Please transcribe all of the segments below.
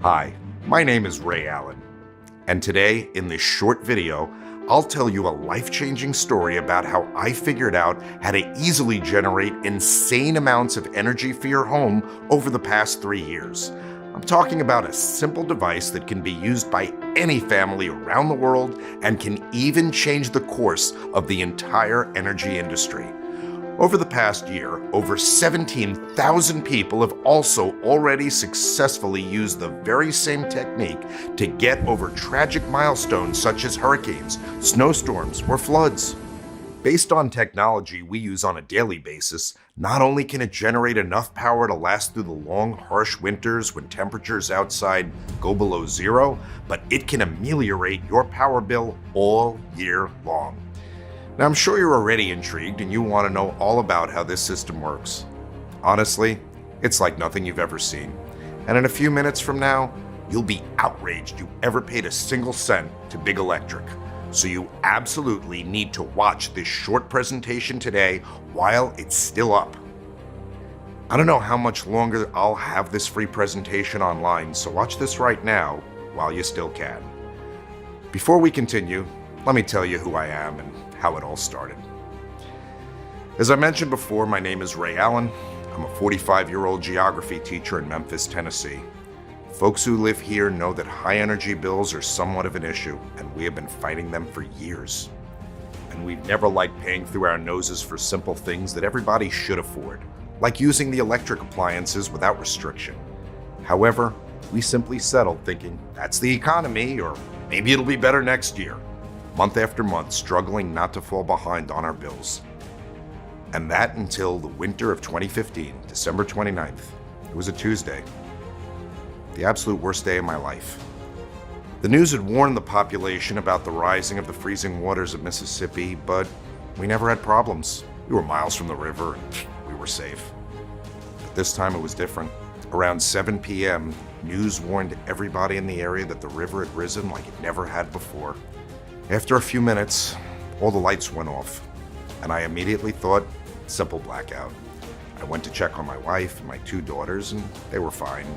Hi, my name is Ray Allen, and today in this short video, I'll tell you a life-changing story about how I figured out how to easily generate insane amounts of energy for your home over the past 3 years. I'm talking about a simple device that can be used by any family around the world and can even change the course of the entire energy industry. Over the past year, over 17,000 people have also already successfully used the very same technique to get over tragic milestones such as hurricanes, snowstorms, or floods. Based on technology we use on a daily basis, not only can it generate enough power to last through the long, harsh winters when temperatures outside go below zero, but it can ameliorate your power bill all year long. Now, I'm sure you're already intrigued and you want to know all about how this system works. Honestly, it's like nothing you've ever seen. And in a few minutes from now, you'll be outraged you ever paid a single cent to Big Electric. So you absolutely need to watch this short presentation today while it's still up. I don't know how much longer I'll have this free presentation online, so watch this right now while you still can. Before we continue, let me tell you who I am and how it all started. As I mentioned before, my name is Ray Allen. I'm a 45-year-old geography teacher in Memphis, Tennessee. Folks who live here know that high energy bills are somewhat of an issue, and we have been fighting them for years. And we've never liked paying through our noses for simple things that everybody should afford, like using the electric appliances without restriction. However, we simply settled thinking that's the economy, or maybe it'll be better next year. Month after month, struggling not to fall behind on our bills. And that until the winter of 2015, December 29th. It was a Tuesday. The absolute worst day of my life. The news had warned the population about the rising of the freezing waters of Mississippi, but we never had problems. We were miles from the river and we were safe. But this time it was different. Around 7 p.m., news warned everybody in the area that the river had risen like it never had before. After a few minutes, all the lights went off, and I immediately thought, simple blackout. I went to check on my wife and my 2 daughters, and they were fine.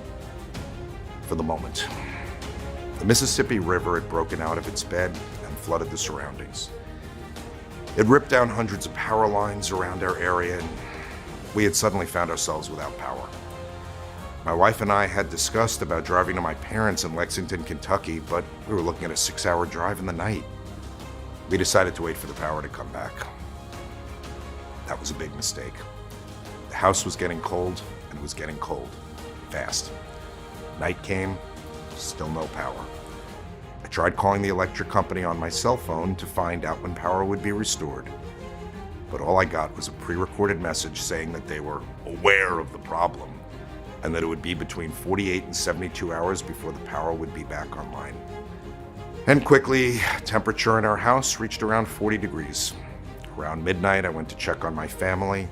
For the moment. The Mississippi River had broken out of its bed and flooded the surroundings. It ripped down hundreds of power lines around our area, and we had suddenly found ourselves without power. My wife and I had discussed about driving to my parents in Lexington, Kentucky, but we were looking at a 6-hour drive in the night. We decided to wait for the power to come back. That was a big mistake. The house was getting cold, and it was getting cold, fast. Night came, still no power. I tried calling the electric company on my cell phone to find out when power would be restored. But all I got was a pre-recorded message saying that they were aware of the problem, and that it would be between 48 and 72 hours before the power would be back online. And quickly, temperature in our house reached around 40 degrees. Around midnight, I went to check on my family,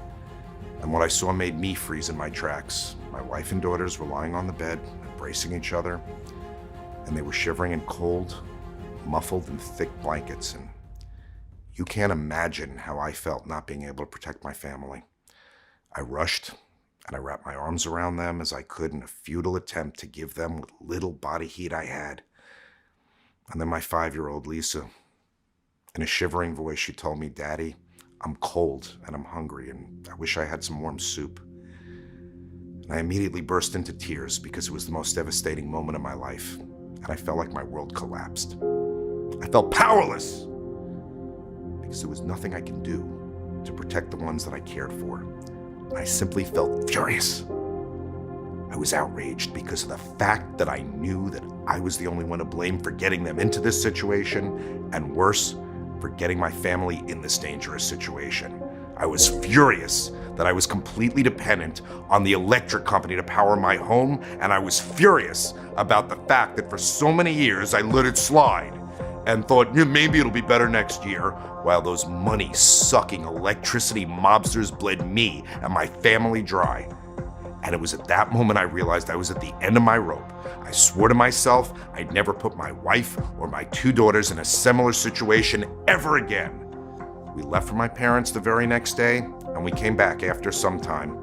and what I saw made me freeze in my tracks. My wife and daughters were lying on the bed, embracing each other, and they were shivering in cold, muffled in thick blankets, and you can't imagine how I felt not being able to protect my family. I rushed, and I wrapped my arms around them as I could in a futile attempt to give them what little body heat I had. And then my 5-year-old Lisa, in a shivering voice, she told me, "Daddy, I'm cold and I'm hungry and I wish I had some warm soup." And I immediately burst into tears because it was the most devastating moment of my life, and I felt like my world collapsed. I felt powerless because there was nothing I could do to protect the ones that I cared for. I simply felt furious. I was outraged because of the fact that I knew that I was the only one to blame for getting them into this situation, and worse, for getting my family in this dangerous situation. I was furious that I was completely dependent on the electric company to power my home, and I was furious about the fact that for so many years I let it slide and thought, maybe it'll be better next year, while those money-sucking electricity mobsters bled me and my family dry. And it was at that moment I realized I was at the end of my rope. I swore to myself I'd never put my wife or my 2 daughters in a similar situation ever again. We left for my parents the very next day, and we came back after some time.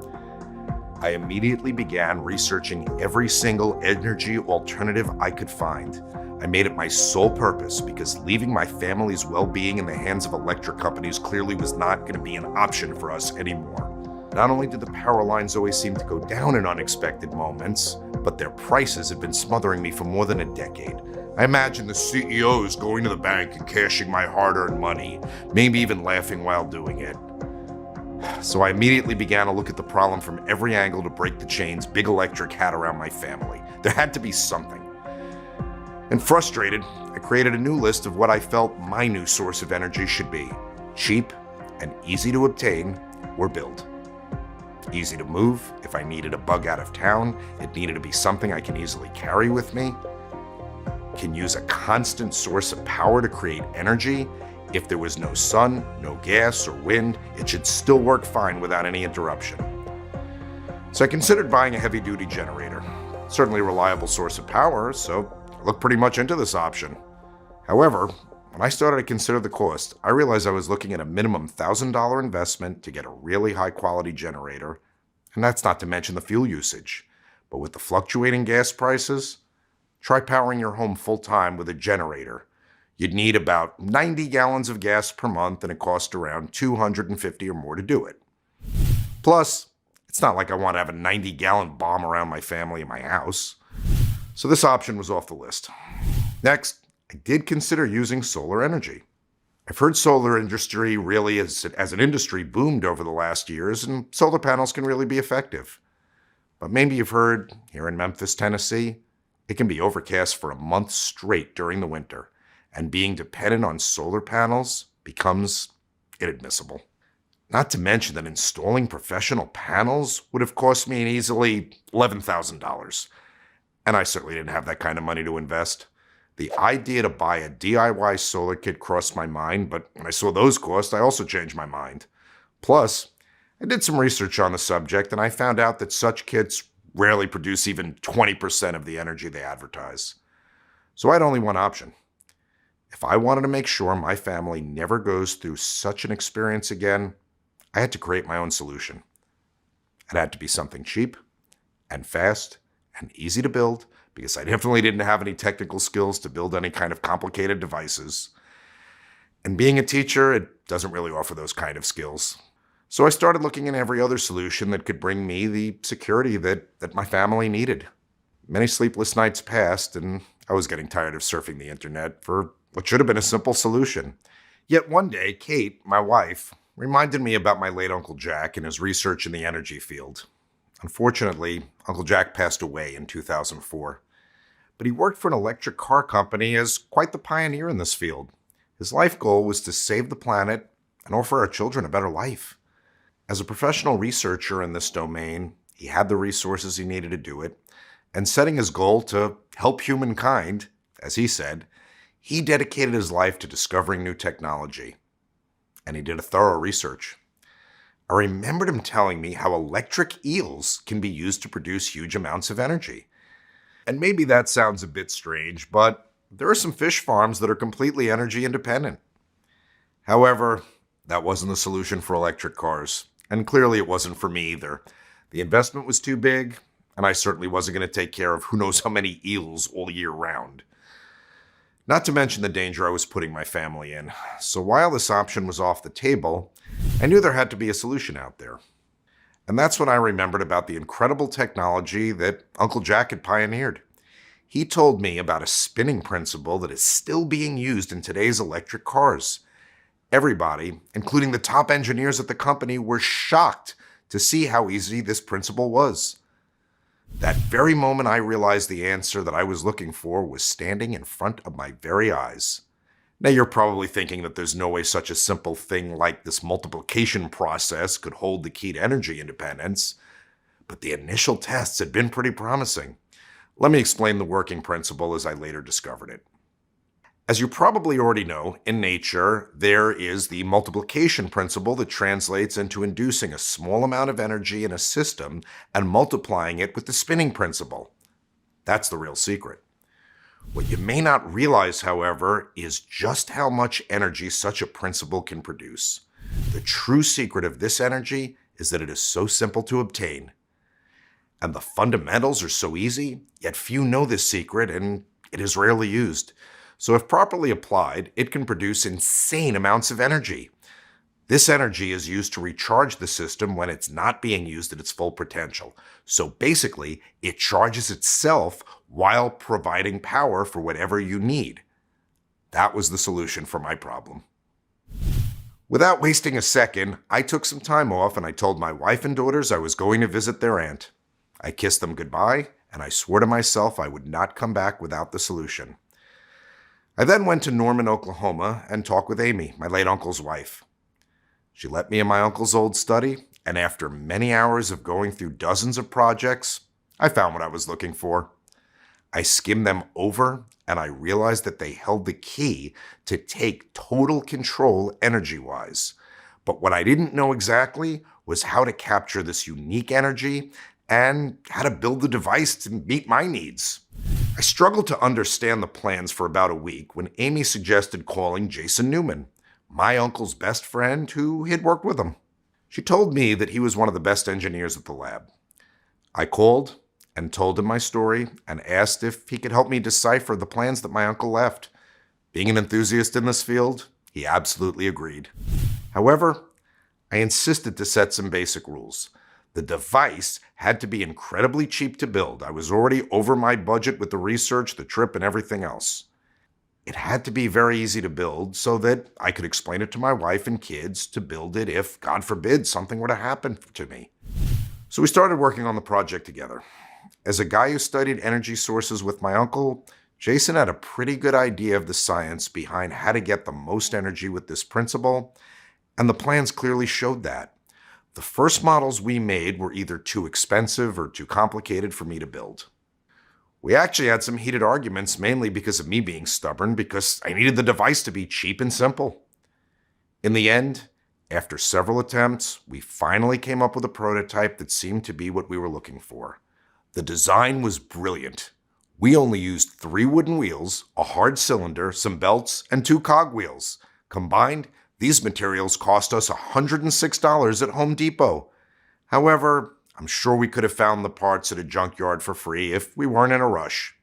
I immediately began researching every single energy alternative I could find. I made it my sole purpose because leaving my family's well-being in the hands of electric companies clearly was not going to be an option for us anymore. Not only did the power lines always seem to go down in unexpected moments, but their prices had been smothering me for more than a decade. I imagine the CEOs going to the bank and cashing my hard-earned money, maybe even laughing while doing it. So I immediately began to look at the problem from every angle to break the chains Big Electric had around my family. There had to be something. And frustrated, I created a new list of what I felt my new source of energy should be. Cheap and easy to obtain or build. Easy to move. If I needed a bug out of town, it needed to be something I can easily carry with me. Can use a constant source of power to create energy. If there was no sun, no gas, or wind, it should still work fine without any interruption. So I considered buying a heavy-duty generator. Certainly a reliable source of power, so I looked pretty much into this option. However, when I started to consider the cost, I realized I was looking at a minimum $1,000 investment to get a really high-quality generator, and that's not to mention the fuel usage. But with the fluctuating gas prices, try powering your home full-time with a generator. You'd need about 90 gallons of gas per month, and it costs around $250 or more to do it. Plus, it's not like I want to have a 90-gallon bomb around my family and my house. So this option was off the list. Next, I did consider using solar energy. I've heard solar industry really as an industry boomed over the last years, and solar panels can really be effective. But maybe you've heard, here in Memphis, Tennessee, it can be overcast for a month straight during the winter, and being dependent on solar panels becomes inadmissible. Not to mention that installing professional panels would have cost me an easily $11,000. And I certainly didn't have that kind of money to invest. The idea to buy a DIY solar kit crossed my mind, but when I saw those costs, I also changed my mind. Plus, I did some research on the subject, and I found out that such kits rarely produce even 20% of the energy they advertise. So I had only one option. If I wanted to make sure my family never goes through such an experience again, I had to create my own solution. It had to be something cheap and fast and easy to build, because I definitely didn't have any technical skills to build any kind of complicated devices. And being a teacher, it doesn't really offer those kind of skills. So I started looking at every other solution that could bring me the security that my family needed. Many sleepless nights passed, and I was getting tired of surfing the internet for what should have been a simple solution. Yet one day, Kate, my wife, reminded me about my late Uncle Jack and his research in the energy field. Unfortunately, Uncle Jack passed away in 2004. But he worked for an electric car company as quite the pioneer in this field. His life goal was to save the planet and offer our children a better life. As a professional researcher in this domain, he had the resources he needed to do it, and setting his goal to help humankind, as he said, he dedicated his life to discovering new technology. And he did a thorough research. I remembered him telling me how electric eels can be used to produce huge amounts of energy. And maybe that sounds a bit strange, but there are some fish farms that are completely energy independent. However, that wasn't the solution for electric cars, and clearly it wasn't for me either. The investment was too big, and I certainly wasn't going to take care of who knows how many eels all year round. Not to mention the danger I was putting my family in. So while this option was off the table, I knew there had to be a solution out there. And that's when I remembered about the incredible technology that Uncle Jack had pioneered. He told me about a spinning principle that is still being used in today's electric cars. Everybody, including the top engineers at the company, were shocked to see how easy this principle was. That very moment I realized the answer that I was looking for was standing in front of my very eyes. Now you're probably thinking that there's no way such a simple thing like this multiplication process could hold the key to energy independence, but the initial tests had been pretty promising. Let me explain the working principle as I later discovered it. As you probably already know, in nature, there is the multiplication principle that translates into inducing a small amount of energy in a system and multiplying it with the spinning principle. That's the real secret. What you may not realize, however, is just how much energy such a principle can produce. The true secret of this energy is that it is so simple to obtain. And the fundamentals are so easy, yet few know this secret and it is rarely used. So if properly applied, it can produce insane amounts of energy. This energy is used to recharge the system when it's not being used at its full potential. So basically, it charges itself while providing power for whatever you need. That was the solution for my problem. Without wasting a second, I took some time off and I told my wife and daughters I was going to visit their aunt. I kissed them goodbye, and I swore to myself I would not come back without the solution. I then went to Norman, Oklahoma, and talked with Amy, my late uncle's wife. She let me in my uncle's old study, and after many hours of going through dozens of projects, I found what I was looking for. I skimmed them over, and I realized that they held the key to take total control energy-wise. But what I didn't know exactly was how to capture this unique energy and how to build the device to meet my needs. I struggled to understand the plans for about a week when Amy suggested calling Jason Newman, my uncle's best friend who had worked with him. She told me that he was one of the best engineers at the lab. I called and told him my story and asked if he could help me decipher the plans that my uncle left. Being an enthusiast in this field, he absolutely agreed. However, I insisted to set some basic rules. The device had to be incredibly cheap to build. I was already over my budget with the research, the trip, and everything else. It had to be very easy to build so that I could explain it to my wife and kids to build it if, God forbid, something were to happen to me. So we started working on the project together. As a guy who studied energy sources with my uncle, Jason had a pretty good idea of the science behind how to get the most energy with this principle, and the plans clearly showed that. The first models we made were either too expensive or too complicated for me to build. We actually had some heated arguments, mainly because of me being stubborn, because I needed the device to be cheap and simple. In the end, after several attempts, we finally came up with a prototype that seemed to be what we were looking for. The design was brilliant. We only used 3 wooden wheels, a hard cylinder, some belts, and 2 cogwheels. Combined, these materials cost us $106 at Home Depot. However, I'm sure we could have found the parts at a junkyard for free if we weren't in a rush.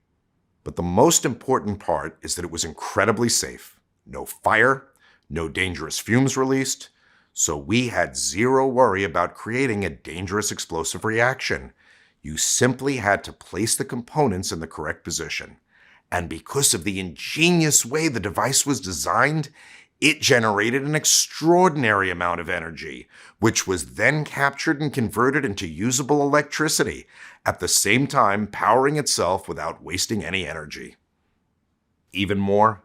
But the most important part is that it was incredibly safe. No fire, no dangerous fumes released, so we had zero worry about creating a dangerous explosive reaction. You simply had to place the components in the correct position. And because of the ingenious way the device was designed, it generated an extraordinary amount of energy, which was then captured and converted into usable electricity, at the same time powering itself without wasting any energy. Even more,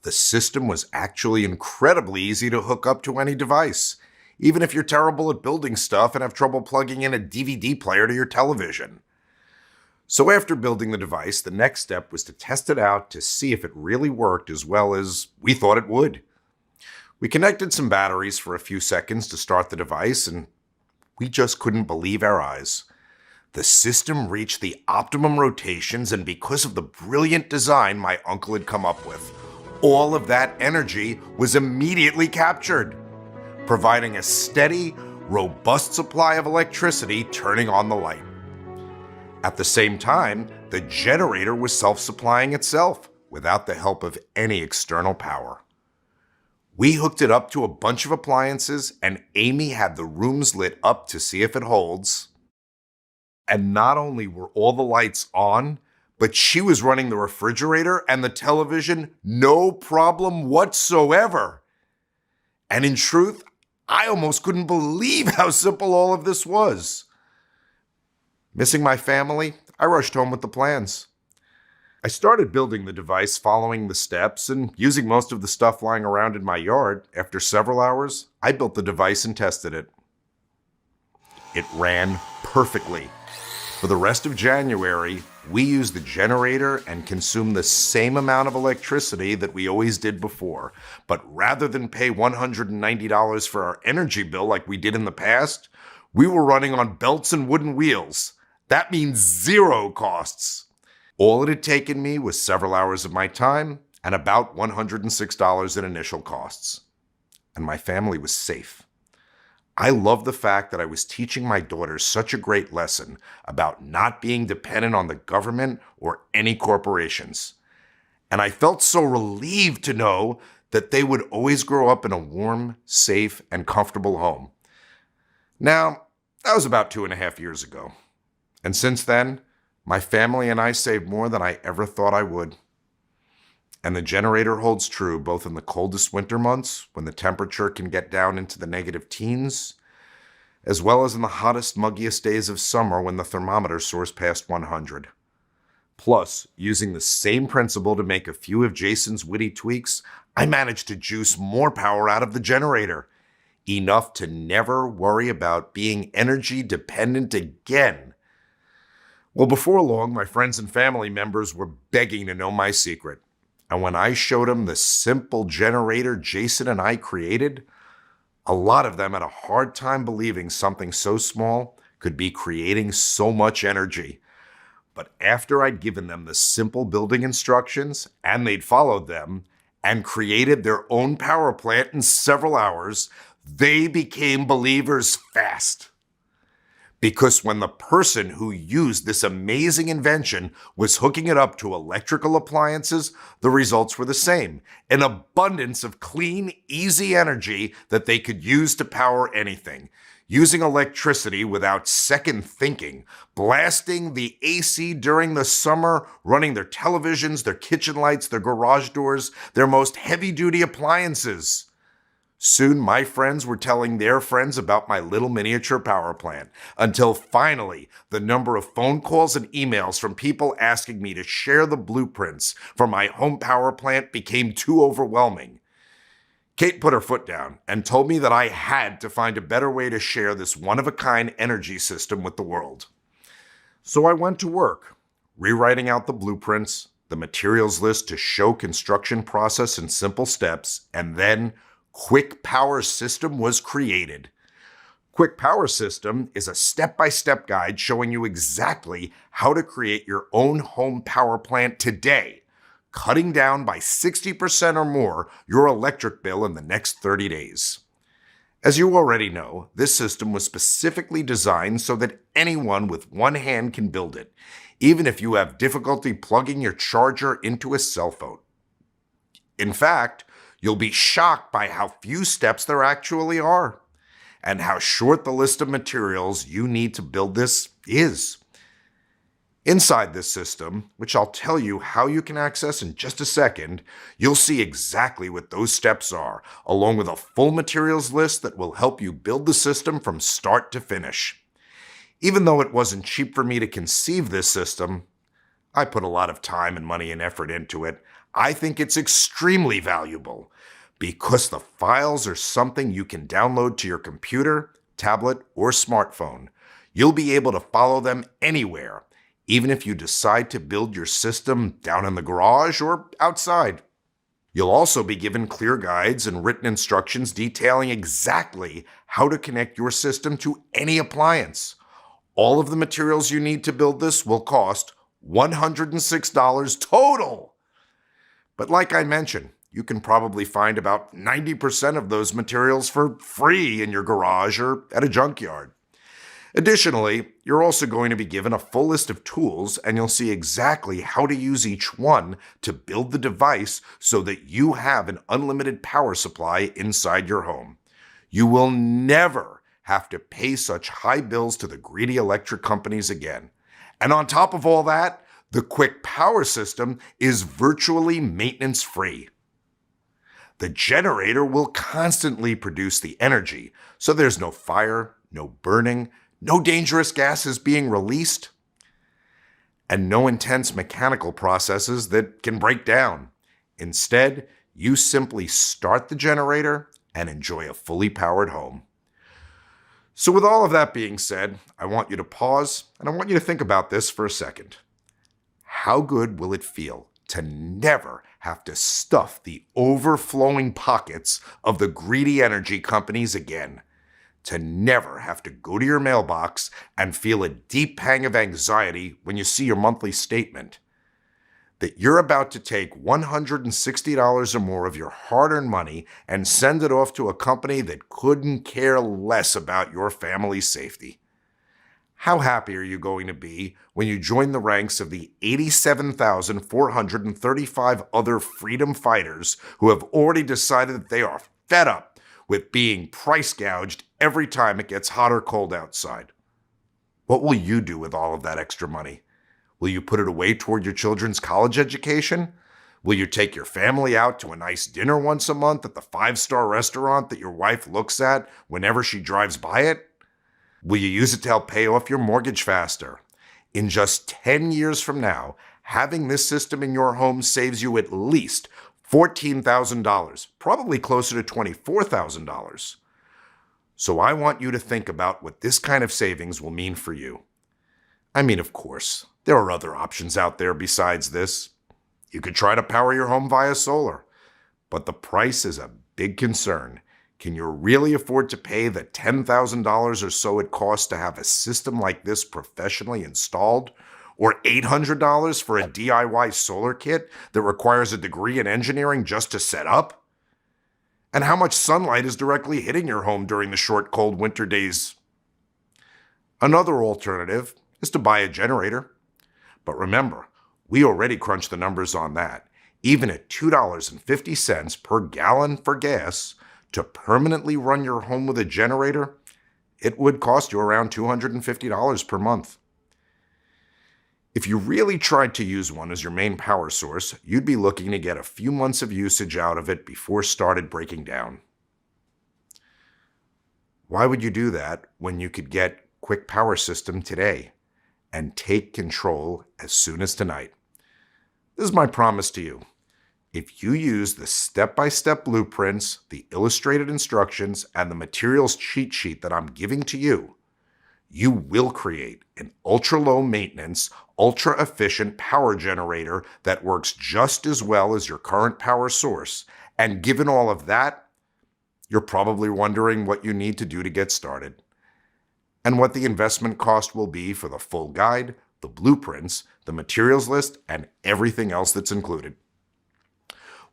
the system was actually incredibly easy to hook up to any device, even if you're terrible at building stuff and have trouble plugging in a DVD player to your television. So after building the device, the next step was to test it out to see if it really worked as well as we thought it would. We connected some batteries for a few seconds to start the device, and we just couldn't believe our eyes. The system reached the optimum rotations, and because of the brilliant design my uncle had come up with, all of that energy was immediately captured, providing a steady, robust supply of electricity turning on the light. At the same time, the generator was self-supplying itself without the help of any external power. We hooked it up to a bunch of appliances, and Amy had the rooms lit up to see if it holds. And not only were all the lights on, but she was running the refrigerator and the television no problem whatsoever. And in truth, I almost couldn't believe how simple all of this was. Missing my family, I rushed home with the plans. I started building the device following the steps and using most of the stuff lying around in my yard. After several hours, I built the device and tested it. It ran perfectly. For the rest of January, we used the generator and consumed the same amount of electricity that we always did before. But rather than pay $190 for our energy bill like we did in the past, we were running on belts and wooden wheels. That means zero costs. All it had taken me was several hours of my time and about $106 in initial costs. And my family was safe. I love the fact that I was teaching my daughters such a great lesson about not being dependent on the government or any corporations. And I felt so relieved to know that they would always grow up in a warm, safe, and comfortable home. Now, that was about 2.5 years ago. And since then, my family and I saved more than I ever thought I would. And the generator holds true both in the coldest winter months, when the temperature can get down into the negative teens, as well as in the hottest, muggiest days of summer when the thermometer soars past 100. Plus, using the same principle to make a few of Jason's witty tweaks, I managed to juice more power out of the generator, enough to never worry about being energy dependent again. Well, before long, my friends and family members were begging to know my secret. And when I showed them the simple generator Jason and I created, a lot of them had a hard time believing something so small could be creating so much energy. But after I'd given them the simple building instructions and they'd followed them and created their own power plant in several hours, they became believers fast. Because when the person who used this amazing invention was hooking it up to electrical appliances, the results were the same. An abundance of clean, easy energy that they could use to power anything. Using electricity without second thinking, blasting the AC during the summer, running their televisions, their kitchen lights, their garage doors, their most heavy-duty appliances. Soon, my friends were telling their friends about my little miniature power plant, until finally, the number of phone calls and emails from people asking me to share the blueprints for my home power plant became too overwhelming. Kate put her foot down and told me that I had to find a better way to share this one-of-a-kind energy system with the world. So I went to work, rewriting out the blueprints, the materials list to show construction process in simple steps, and then Quick Power System was created. Quick Power System is a step-by-step guide showing you exactly how to create your own home power plant today, cutting down by 60% or more your electric bill in the next 30 days. As you already know, this system was specifically designed so that anyone with one hand can build it, even if you have difficulty plugging your charger into a cell phone. In fact, you'll be shocked by how few steps there actually are, and how short the list of materials you need to build this is. Inside this system, which I'll tell you how you can access in just a second, you'll see exactly what those steps are, along with a full materials list that will help you build the system from start to finish. Even though it wasn't cheap for me to conceive this system, I put a lot of time and money and effort into it. I think it's extremely valuable because the files are something you can download to your computer, tablet, or smartphone. You'll be able to follow them anywhere, even if you decide to build your system down in the garage or outside. You'll also be given clear guides and written instructions detailing exactly how to connect your system to any appliance. All of the materials you need to build this will cost $106 total. But like I mentioned, you can probably find about 90% of those materials for free in your garage or at a junkyard. Additionally, you're also going to be given a full list of tools, and you'll see exactly how to use each one to build the device so that you have an unlimited power supply inside your home. You will never have to pay such high bills to the greedy electric companies again. And on top of all that, the Quick Power System is virtually maintenance-free. The generator will constantly produce the energy, so there's no fire, no burning, no dangerous gases being released, and no intense mechanical processes that can break down. Instead, you simply start the generator and enjoy a fully powered home. So with all of that being said, I want you to pause and I want you to think about this for a second. How good will it feel to never have to stuff the overflowing pockets of the greedy energy companies again? To never have to go to your mailbox and feel a deep pang of anxiety when you see your monthly statement? that you're about to take $160 or more of your hard-earned money and send it off to a company that couldn't care less about your family's safety. How happy are you going to be when you join the ranks of the 87,435 other freedom fighters who have already decided that they are fed up with being price gouged every time it gets hot or cold outside? What will you do with all of that extra money? Will you put it away toward your children's college education? Will you take your family out to a nice dinner once a month at the 5-star restaurant that your wife looks at whenever she drives by it? Will you use it to help pay off your mortgage faster? In just 10 years from now, having this system in your home saves you at least $14,000, probably closer to $24,000. So I want you to think about what this kind of savings will mean for you. I mean, of course, there are other options out there besides this. You could try to power your home via solar, but the price is a big concern. Can you really afford to pay the $10,000 or so it costs to have a system like this professionally installed? Or $800 for a DIY solar kit that requires a degree in engineering just to set up? And how much sunlight is directly hitting your home during the short, cold winter days? Another alternative is to buy a generator. But remember, we already crunched the numbers on that. Even at $2.50 per gallon for gas, to permanently run your home with a generator, it would cost you around $250 per month. If you really tried to use one as your main power source, you'd be looking to get a few months of usage out of it before it started breaking down. Why would you do that when you could get Quick Power System today and take control as soon as tonight? This is my promise to you. If you use the step-by-step blueprints, the illustrated instructions, and the materials cheat sheet that I'm giving to you, you will create an ultra-low maintenance, ultra-efficient power generator that works just as well as your current power source. And given all of that, you're probably wondering what you need to do to get started, and what the investment cost will be for the full guide, the blueprints, the materials list, and everything else that's included.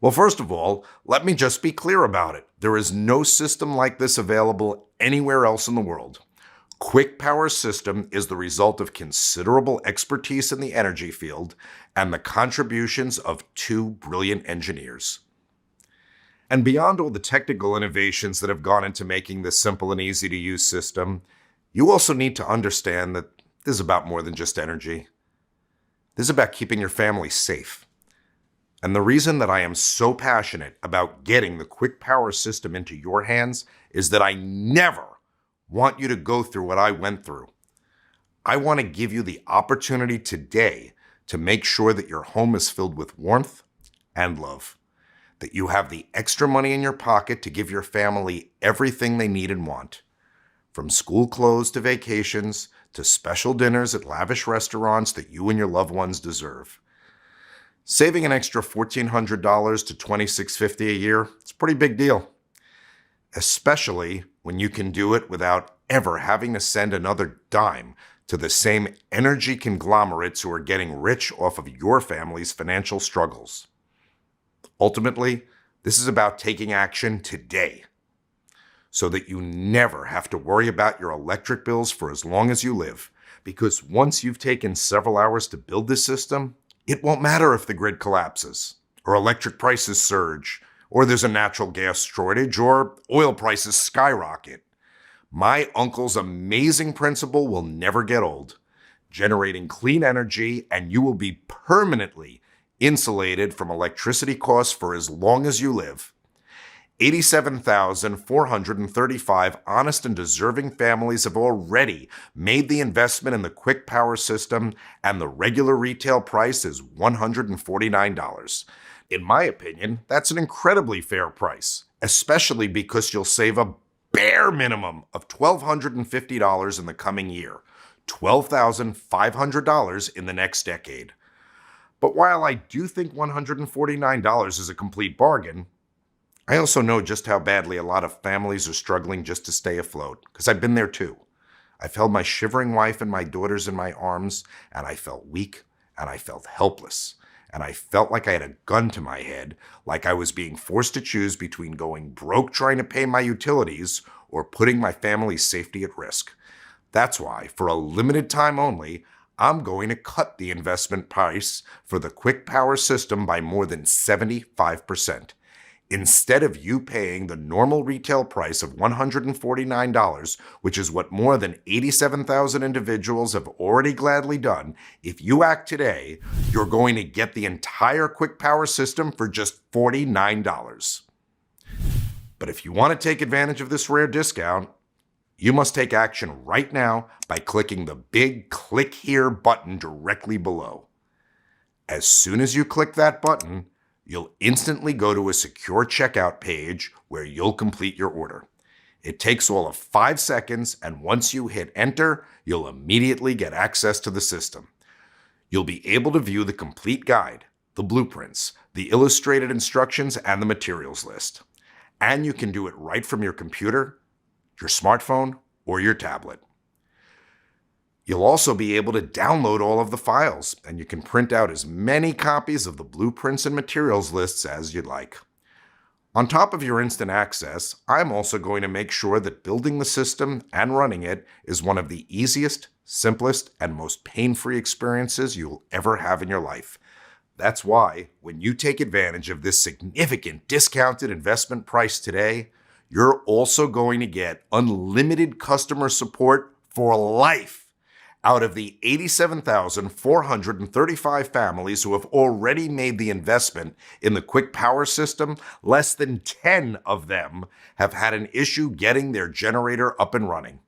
Well, first of all, let me just be clear about it. There is no system like this available anywhere else in the world. Quick Power System is the result of considerable expertise in the energy field and the contributions of 2 brilliant engineers. And beyond all the technical innovations that have gone into making this simple and easy to use system, you also need to understand that this is about more than just energy. This is about keeping your family safe. And the reason that I am so passionate about getting the Quick Power System into your hands is that I never want you to go through what I went through. I want to give you the opportunity today to make sure that your home is filled with warmth and love, that you have the extra money in your pocket to give your family everything they need and want, from school clothes to vacations to special dinners at lavish restaurants that you and your loved ones deserve. Saving an extra $1,400 to $2,650 a year, it's a pretty big deal, especially when you can do it without ever having to send another dime to the same energy conglomerates who are getting rich off of your family's financial struggles. Ultimately, this is about taking action today so that you never have to worry about your electric bills for as long as you live. Because once you've taken several hours to build this system, it won't matter if the grid collapses, or electric prices surge, or there's a natural gas shortage, or oil prices skyrocket. My uncle's amazing principle will never get old, generating clean energy, and you will be permanently insulated from electricity costs for as long as you live. 87,435 honest and deserving families have already made the investment in the Quick Power System, and the regular retail price is $149. In my opinion, that's an incredibly fair price, especially because you'll save a bare minimum of $1,250 in the coming year, $12,500 in the next decade. But while I do think $149 is a complete bargain, I also know just how badly a lot of families are struggling just to stay afloat, because I've been there too. I've held my shivering wife and my daughters in my arms, and I felt weak, and I felt helpless. and I felt like I had a gun to my head, like I was being forced to choose between going broke trying to pay my utilities or putting my family's safety at risk. That's why, for a limited time only, I'm going to cut the investment price for the Quick Power system by more than 75%. Instead of you paying the normal retail price of $149, which is what more than 87,000 individuals have already gladly done, if you act today, you're going to get the entire Quick Power system for just $49. But if you want to take advantage of this rare discount, you must take action right now by clicking the big Click Here button directly below. As soon as you click that button, you'll instantly go to a secure checkout page where you'll complete your order. It takes all of 5 seconds, and once you hit enter, you'll immediately get access to the system. You'll be able to view the complete guide, the blueprints, the illustrated instructions, and the materials list. And you can do it right from your computer, your smartphone, or your tablet. You'll also be able to download all of the files, and you can print out as many copies of the blueprints and materials lists as you'd like. On top of your instant access, I'm also going to make sure that building the system and running it is one of the easiest, simplest, and most pain-free experiences you'll ever have in your life. That's why, when you take advantage of this significant discounted investment price today, you're also going to get unlimited customer support for life. Out of the 87,435 families who have already made the investment in the Quick Power system, less than 10 of them have had an issue getting their generator up and running.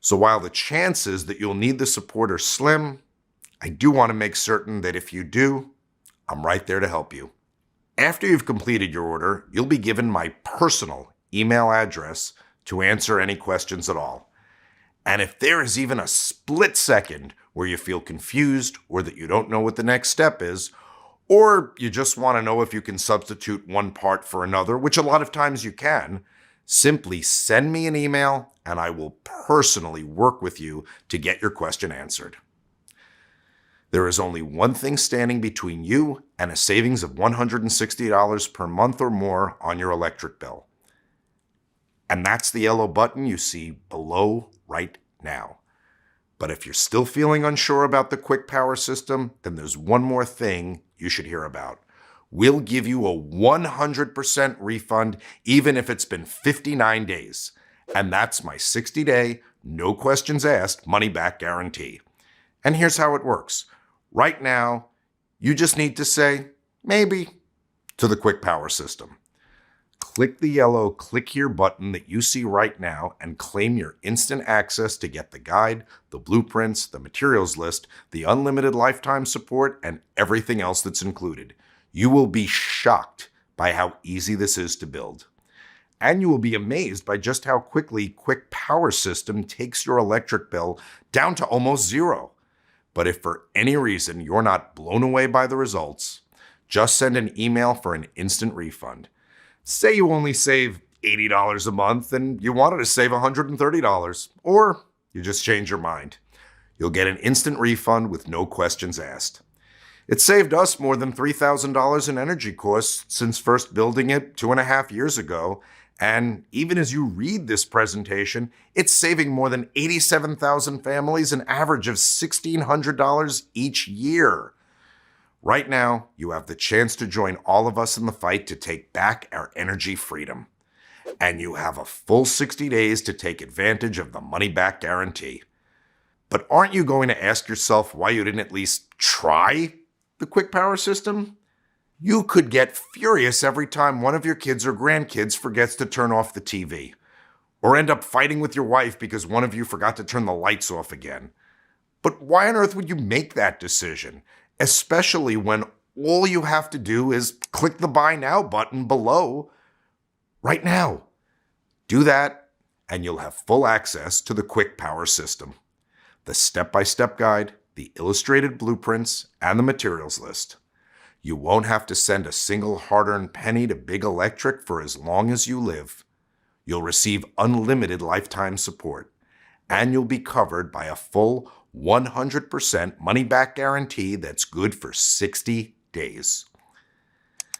So while the chances that you'll need the support are slim, I do want to make certain that if you do, I'm right there to help you. After you've completed your order, you'll be given my personal email address to answer any questions at all. And if there is even a split second where you feel confused or that you don't know what the next step is, or you just want to know if you can substitute one part for another, which a lot of times you can, simply send me an email and I will personally work with you to get your question answered. There is only one thing standing between you and a savings of $160 per month or more on your electric bill. And that's the yellow button you see below right now. But if you're still feeling unsure about the Quick Power system, then there's one more thing you should hear about. We'll give you a 100% refund, even if it's been 59 days. And that's my 60-day, no questions asked, money-back guarantee. And here's how it works. Right now, you just need to say, maybe, to the Quick Power system. Click the yellow Click Here button that you see right now and claim your instant access to get the guide, the blueprints, the materials list, the unlimited lifetime support, and everything else that's included. You will be shocked by how easy this is to build. And you will be amazed by just how quickly Quick Power system takes your electric bill down to almost zero. But if for any reason you're not blown away by the results, just send an email for an instant refund. Say you only save $80 a month and you wanted to save $130, or you just change your mind. You'll get an instant refund with no questions asked. It saved us more than $3,000 in energy costs since first building it 2.5 years ago, and even as you read this presentation, it's saving more than 87,000 families an average of $1,600 each year. Right now, you have the chance to join all of us in the fight to take back our energy freedom. And you have a full 60 days to take advantage of the money-back guarantee. But aren't you going to ask yourself why you didn't at least try the Quick Power system? You could get furious every time one of your kids or grandkids forgets to turn off the TV, or end up fighting with your wife because one of you forgot to turn the lights off again. But why on earth would you make that decision? Especially when all you have to do is click the Buy Now button below right now. Do that, and you'll have full access to the Quick Power system, the step-by-step guide, the illustrated blueprints, and the materials list. You won't have to send a single hard-earned penny to Big Electric for as long as you live. You'll receive unlimited lifetime support, and you'll be covered by a full 100% money-back guarantee that's good for 60 days.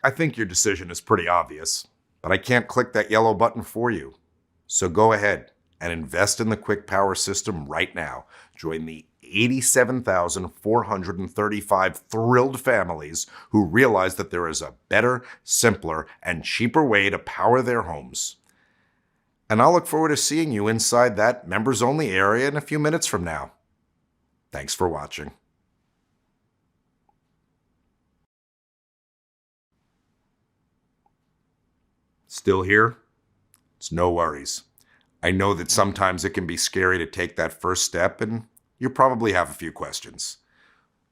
I think your decision is pretty obvious, but I can't click that yellow button for you. So go ahead and invest in the Quick Power system right now. Join the 87,435 thrilled families who realize that there is a better, simpler, and cheaper way to power their homes. And I'll look forward to seeing you inside that members-only area in a few minutes from now. Thanks for watching. Still here? It's no worries. I know that sometimes it can be scary to take that first step, and you probably have a few questions.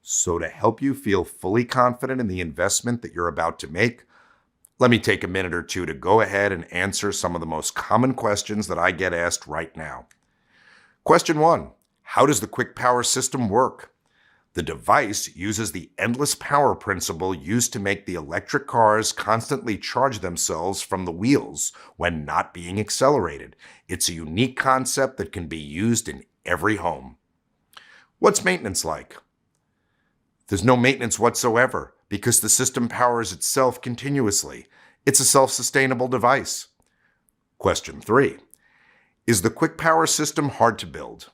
So to help you feel fully confident in the investment that you're about to make, let me take a minute or two to go ahead and answer some of the most common questions that I get asked right now. Question 1. How does the Quick Power system work? The device uses the endless power principle used to make the electric cars constantly charge themselves from the wheels when not being accelerated. It's a unique concept that can be used in every home. What's maintenance like? There's no maintenance whatsoever because the system powers itself continuously. It's a self-sustainable device. Question 3. Is the Quick Power system hard to build?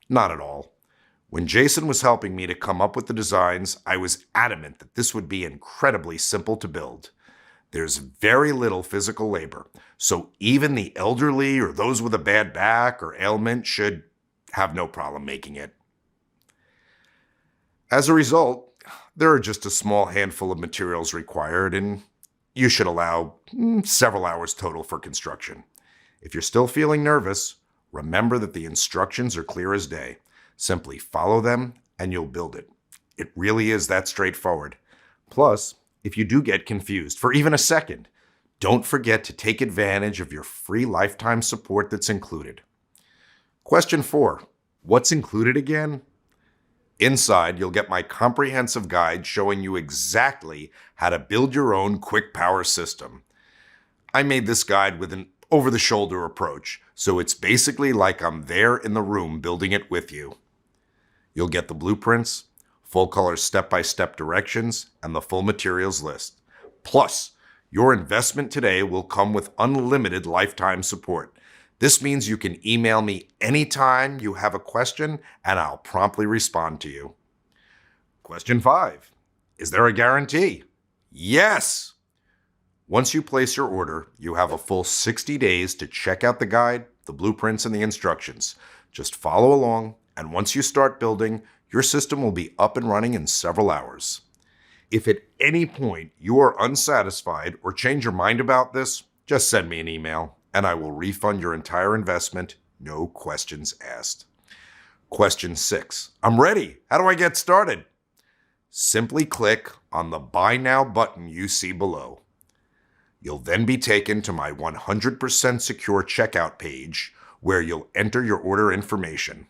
Not at all. When Jason was helping me to come up with the designs, I was adamant that this would be incredibly simple to build. There's very little physical labor, so even the elderly or those with a bad back or ailment should have no problem making it. As a result, there are just a small handful of materials required, and you should allow several hours total for construction. If you're still feeling nervous, remember that the instructions are clear as day. Simply follow them and you'll build it. It really is that straightforward. Plus, if you do get confused for even a second, don't forget to take advantage of your free lifetime support that's included. Question 4. What's included again? Inside, you'll get my comprehensive guide showing you exactly how to build your own Quick Power system. I made this guide with an over-the-shoulder approach, so it's basically like I'm there in the room building it with you. You'll get the blueprints, full-color step-by-step directions, and the full materials list. Plus, your investment today will come with unlimited lifetime support. This means you can email me anytime you have a question, and I'll promptly respond to you. Question 5. Is there a guarantee? Yes! Once you place your order, you have a full 60 days to check out the guide, the blueprints, and the instructions. Just follow along, and once you start building, your system will be up and running in several hours. If at any point you are unsatisfied or change your mind about this, just send me an email, and I will refund your entire investment, no questions asked. Question 6. I'm ready. How do I get started? Simply click on the Buy Now button you see below. You'll then be taken to my 100% secure checkout page where you'll enter your order information.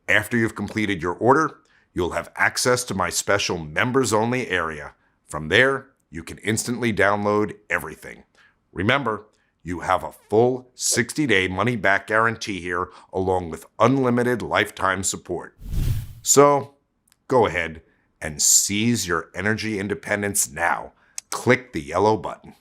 After you've completed your order, you'll have access to my special members-only area. From there, you can instantly download everything. Remember, you have a full 60-day money-back guarantee here, along with unlimited lifetime support. So, go ahead and seize your energy independence now. Click the yellow button.